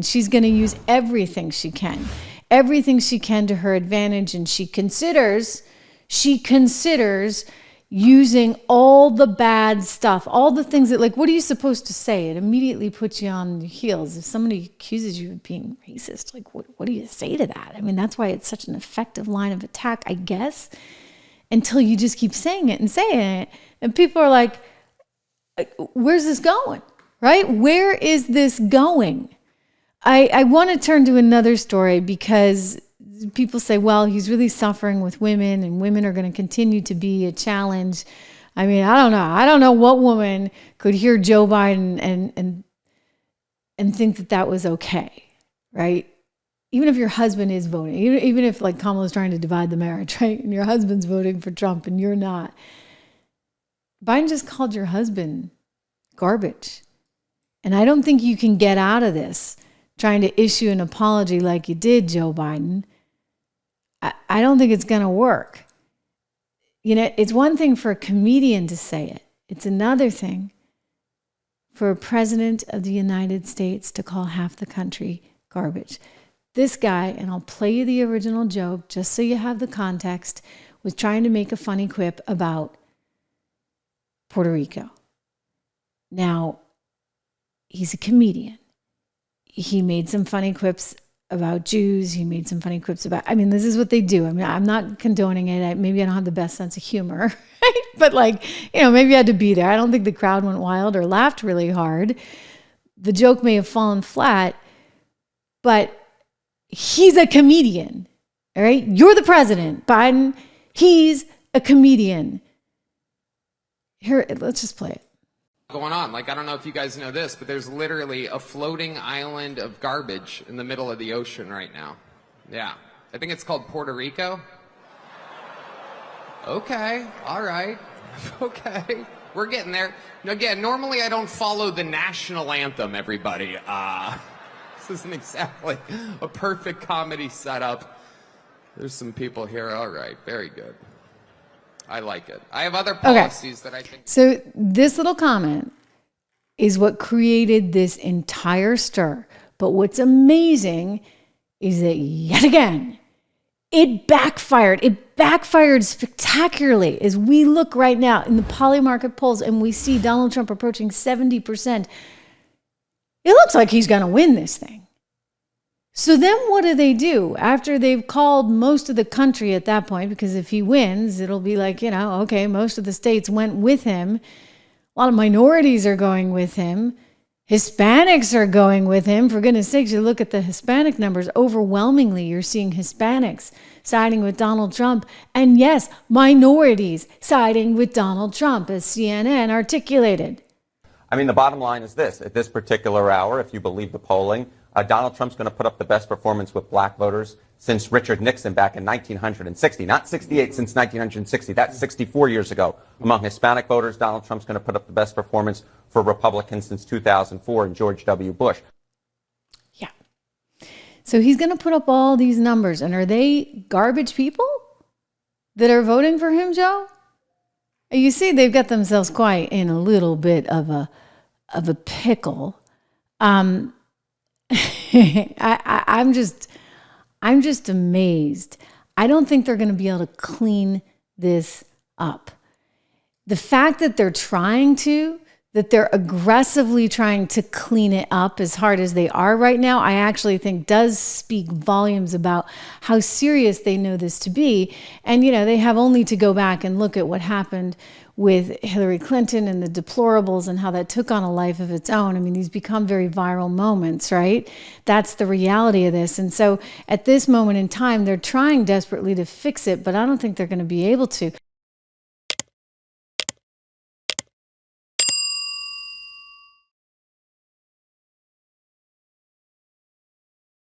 She's going to use everything she can to her advantage. And she considers using all the bad stuff, all the things that, like, what are you supposed to say? It immediately puts you on your heels. If somebody accuses you of being racist, like, what do you say to that? I mean, that's why it's such an effective line of attack, I guess, until you just keep saying it. And people are like, where's this going, right? Where is this going? I want to turn to another story because people say, well, he's really suffering with women and women are going to continue to be a challenge. I mean, I don't know. I don't know what woman could hear Joe Biden and think that was okay, right? Even if your husband is voting, even if like Kamala's trying to divide the marriage, right? And your husband's voting for Trump and you're not. Biden just called your husband garbage. And I don't think you can get out of this trying to issue an apology like you did, Joe Biden. I don't think it's going to work. You know, it's one thing for a comedian to say it. It's another thing for a president of the United States to call half the country garbage. This guy, and I'll play you the original joke just so you have the context, was trying to make a funny quip about Puerto Rico. Now, he's a comedian. He made some funny quips about Jews. He made some funny quips about, I mean, this is what they do. I mean, I'm not condoning it. Maybe I don't have the best sense of humor, right? But like, you know, maybe I had to be there. I don't think the crowd went wild or laughed really hard. The joke may have fallen flat, but he's a comedian, all right? You're the president, Biden. He's a comedian. Here, let's just play it. Going on. Like, I don't know if you guys know this, but there's literally a floating island of garbage in the middle of the ocean right now. Yeah. I think it's called Puerto Rico. Okay. All right. Okay. We're getting there. Again, normally I don't follow the national anthem, everybody. This isn't exactly a perfect comedy setup. There's some people here. All right. Very good. I like it. I have other policies that I think. So this little comment is what created this entire stir. But what's amazing is that yet again, it backfired. It backfired spectacularly as we look right now in the poly market polls and we see Donald Trump approaching 70%. It looks like he's going to win this thing. So then what do? After they've called most of the country at that point, because if he wins, it'll be like, you know, okay, most of the states went with him. A lot of minorities are going with him. Hispanics are going with him. For goodness sakes, you look at the Hispanic numbers. Overwhelmingly, you're seeing Hispanics siding with Donald Trump. And yes, minorities siding with Donald Trump, as CNN articulated. I mean, the bottom line is this. At this particular hour, if you believe the polling, Donald Trump's going to put up the best performance with black voters since Richard Nixon back in 1960. Not 68, since 1960. That's 64 years ago. Among Hispanic voters, Donald Trump's going to put up the best performance for Republicans since 2004 and George W. Bush. Yeah. So he's going to put up all these numbers. And are they garbage people that are voting for him, Joe? You see, they've got themselves quite in a little bit of a pickle. I'm just amazed. I don't think they're going to be able to clean this up. The fact that they're aggressively trying to clean it up as hard as they are right now, I actually think does speak volumes about how serious they know this to be. And, you know, they have only to go back and look at what happened with Hillary Clinton and the deplorables and how that took on a life of its own. I mean, these become very viral moments, right? That's the reality of this. And so at this moment in time, they're trying desperately to fix it, but I don't think they're going to be able to.